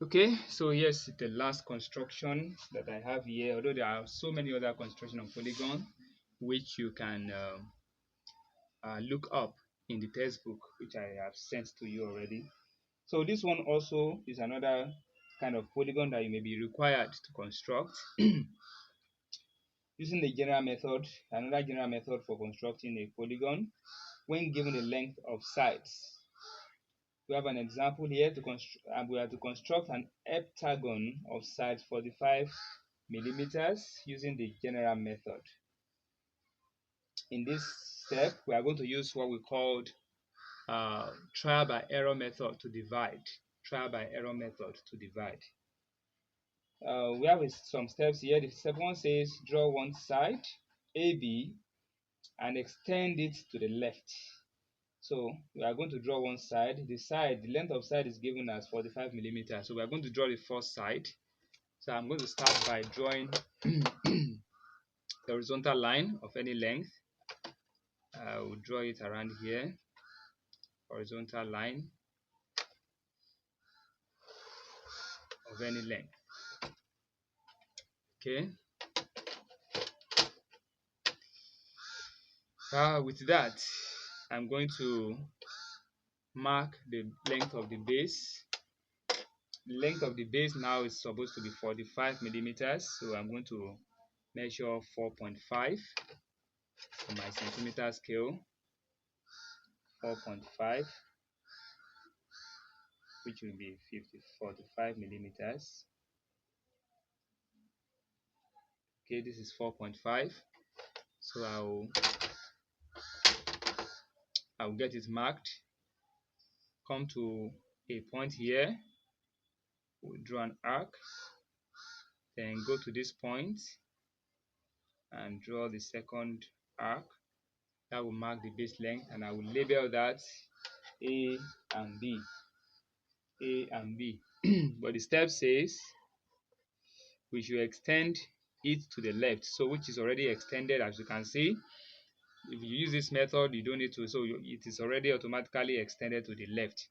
Okay, so here's the last construction that I have here, although there are so many other construction on polygon which you can look up in the textbook which I have sent to you already. So this one also is another kind of polygon that you may be required to construct using the general method. Another general method for constructing a polygon when given the length of sides. We have an example here to construct, and we have to construct an heptagon of sides 45 millimeters using the general method. In this step, we are going to use what we called trial by error method to divide. Trial by error method to divide. We have some steps here. The step one says draw one side AB and extend it to the left. So we are going to draw one side. The length of side is given as 45 millimeters. So we are going to draw the first side. So I'm going to start by drawing the horizontal line of any length. I will draw it around here. Horizontal line of any length. Okay. With that, I'm going to mark the length of the base. The length of the base now is supposed to be 45 millimeters. So I'm going to measure 4.5 on my centimeter scale. 4.5, which will be 45 millimeters. Okay, this is 4.5. So I'll get it marked. Come to a point here. We'll draw an arc. Then go to this point and draw the second arc. That will mark the base length, and I will label that A and B. A and B. But the step says we should extend it to the left, so which is already extended, as you can see. If you use this method, you don't need to, so it is already automatically extended to the left.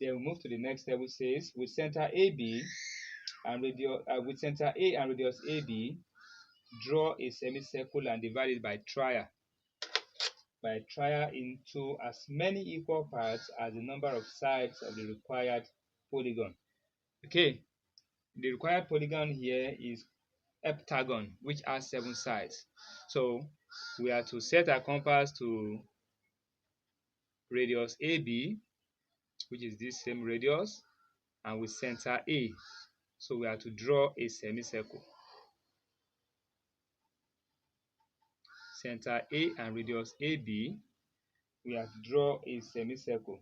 Then we move to the next step, which says with center AB and radius with center A and radius AB, draw a semicircle and divide it by trial into as many equal parts as the number of sides of the required polygon. Okay, the required polygon here is heptagon, which has 7 sides. So we are to set our compass to radius AB, which is this same radius, and with center A. So we are to draw a semicircle. Center A and radius AB, we have to draw a semicircle.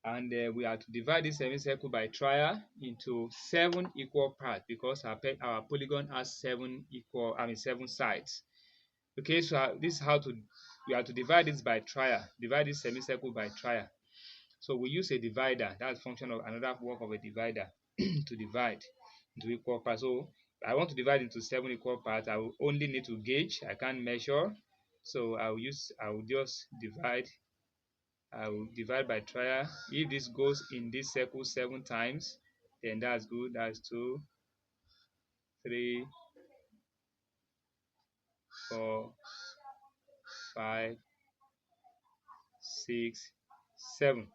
And we are to divide this semicircle by trial into 7 equal parts, because our polygon has 7 sides. Okay, so this is how we are to divide this by trial. Divide this semicircle by trial. So we use a divider. That's function of another work of a divider to divide into equal parts. So I want to divide into 7 equal parts. I will only need to gauge. I can't measure. So I will just divide. I will divide by trial. If this goes in this circle 7 times, then that's good. That's 2, 3, 4, 5, 6, 7.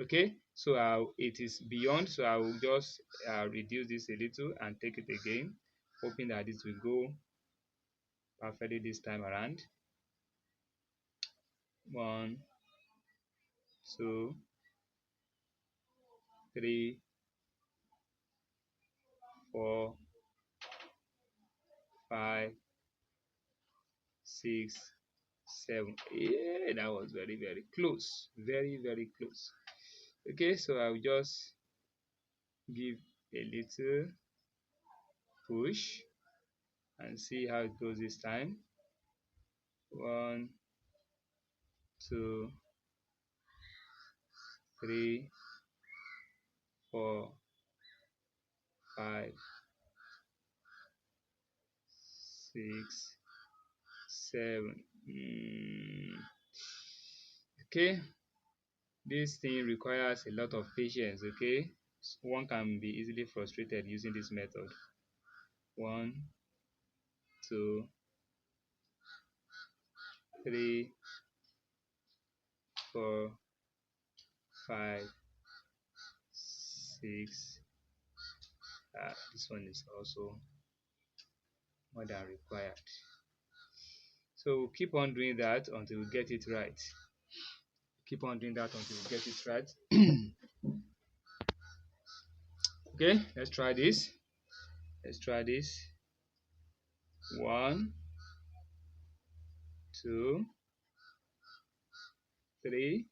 Okay, so it is beyond, so I will just reduce this a little and take it again, hoping that this will go perfectly this time around. 1, 2, 3, 4, 5, 6, 7. Yeah, that was very, very close. Very, very close. Okay, so I will just give a little push and see how it goes this time. 1, 2, 3, 4, 5, 6, 7. Okay, this thing requires a lot of patience. Okay, one can be easily frustrated using this method. 1, 2, 3, 4, 5, 6. This one is also more than required. So we'll keep on doing that until we get it right. Keep on doing that until we get it right. Okay, let's try this. Let's try this. 1, 2, 3,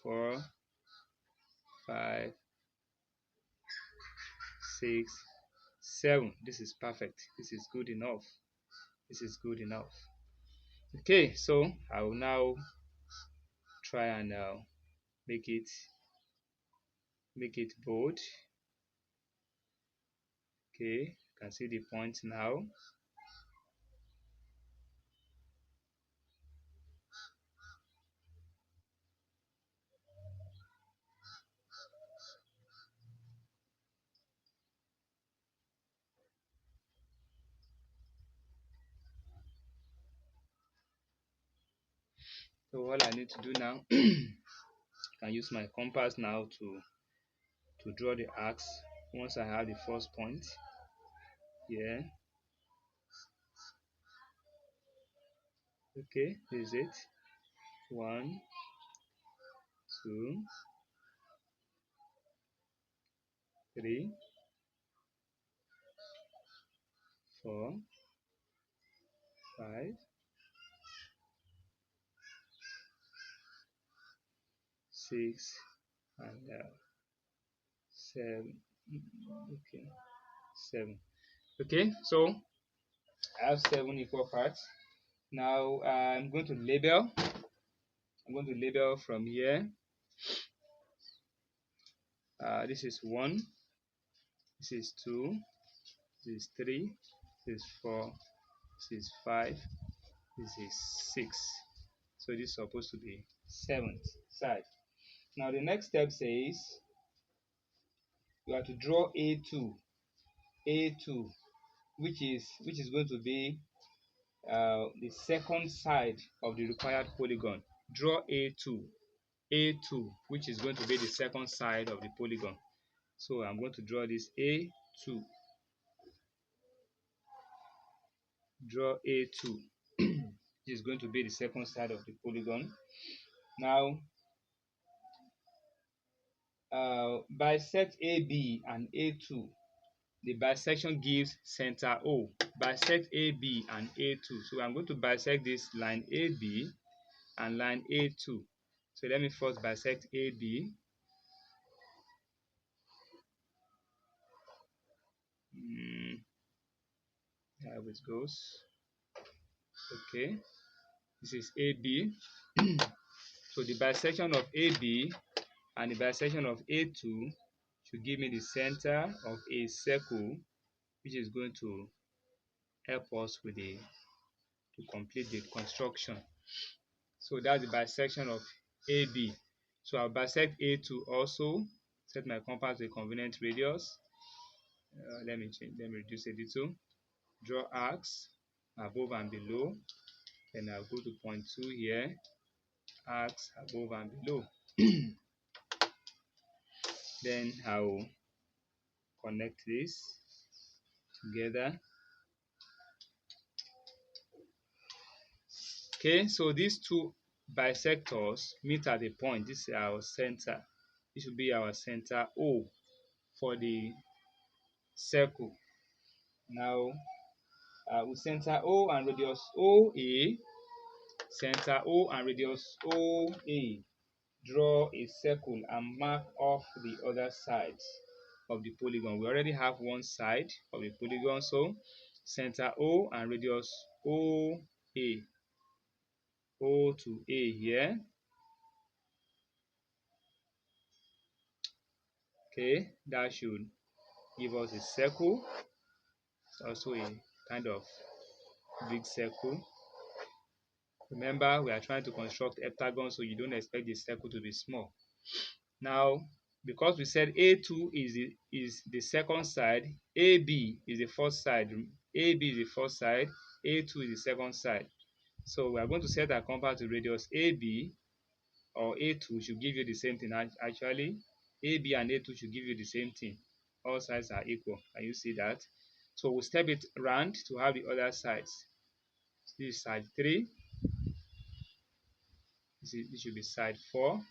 4, 5, 6, 7. This is perfect. This is good enough. This is good enough. Okay, so I will now try and make it bold. Okay, you can see the point now. So all I need to do now, I can use my compass now to draw the arcs. Once I have the first point here. Okay, this is it. 1, 2, 3, 4, 5, 6, and 7. Okay, 7. Okay, so I have 7 equal parts. Now I'm going to label. I'm going to label from here. This is 1. This is 2. This is 3. This is 4. This is 5. This is 6. So this is supposed to be 7th side. Now the next step says you have to draw A2, which is going to be the second side of the required polygon. Draw A2, which is going to be the second side of the polygon. So I'm going to draw this A2. Draw A2, which is going to be the second side of the polygon. Now bisect AB and A2. The bisection gives center O. Bisect AB and A2. So I'm going to bisect this line AB and line A2. So let me first bisect AB. How it goes. Okay, this is AB. So the bisection of AB and the bisection of A2 should give me the center of a circle, which is going to help us with to complete the construction. So that's the bisection of AB. So I'll bisect A2 also. Set my compass to a convenient radius. Let me reduce it a little. Draw arcs above and below. Then I'll go to point 2 here. Arcs above and below. Then I'll connect this together. Okay, so these two bisectors meet at a point. This is our center. This will be our center O for the circle. Now with center O and radius OA, center O and radius OA, draw a circle and mark off the other sides of the polygon. We already have one side of the polygon, so center O and radius OA, O to A here. Okay, that should give us a circle. It's also a kind of big circle. Remember, we are trying to construct heptagon, so you don't expect the circle to be small. Now, because we said A2 is the second side, AB is the first side, AB is the first side, A2 is the second side. So we are going to set our compass to radius AB, or A2 should give you the same thing. Actually, AB and A2 should give you the same thing. All sides are equal. Can you see that? So we'll step it round to have the other sides. This is side 3. This should be side 4.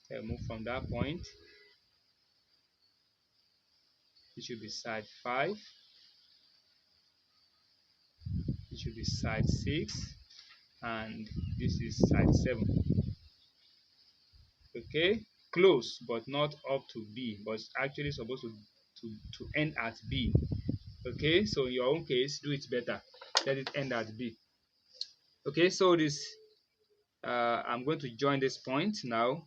So move from that point. This should be side 5. This should be side 6. And this is side 7. Okay, close but not up to B, but it's actually supposed to end at B. Okay, so in your own case, do it better. Let it end at B. Okay, so this I'm going to join this point now.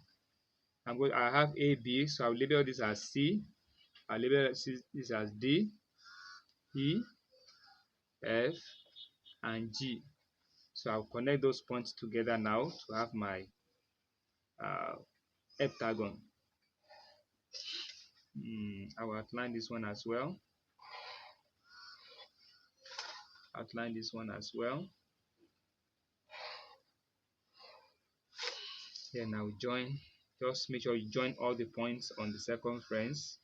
I have A, B, so I'll label this as C. I'll label this as D, E, F, and G. So I'll connect those points together now to have my heptagon. I will outline this one as well. Outline this one as well. Then I'll join. Just make sure you join all the points on the circumference.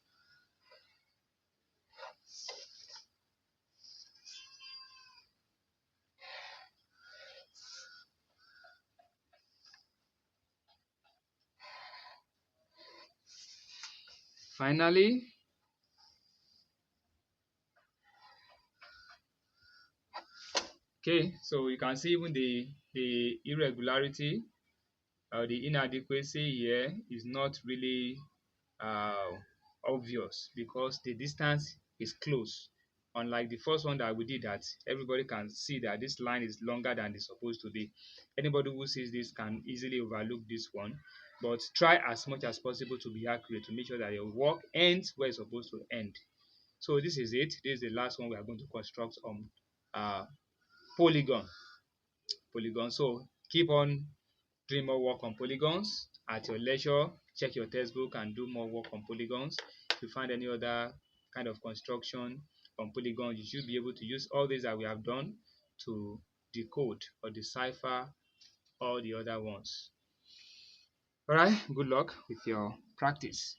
Finally, okay, so you can see even the irregularity or the inadequacy here is not really obvious because the distance is close. Unlike the first one that we did, that everybody can see that this line is longer than it's supposed to be. Anybody who sees this can easily overlook this one, but try as much as possible to be accurate to make sure that your work ends where it's supposed to end. So this is it. This is the last one we are going to construct on polygon. So keep on doing more work on polygons at your leisure. Check your textbook and do more work on polygons. If you find any other kind of construction on polygons, you should be able to use all these that we have done to decode or decipher all the other ones. All right, good luck with your practice.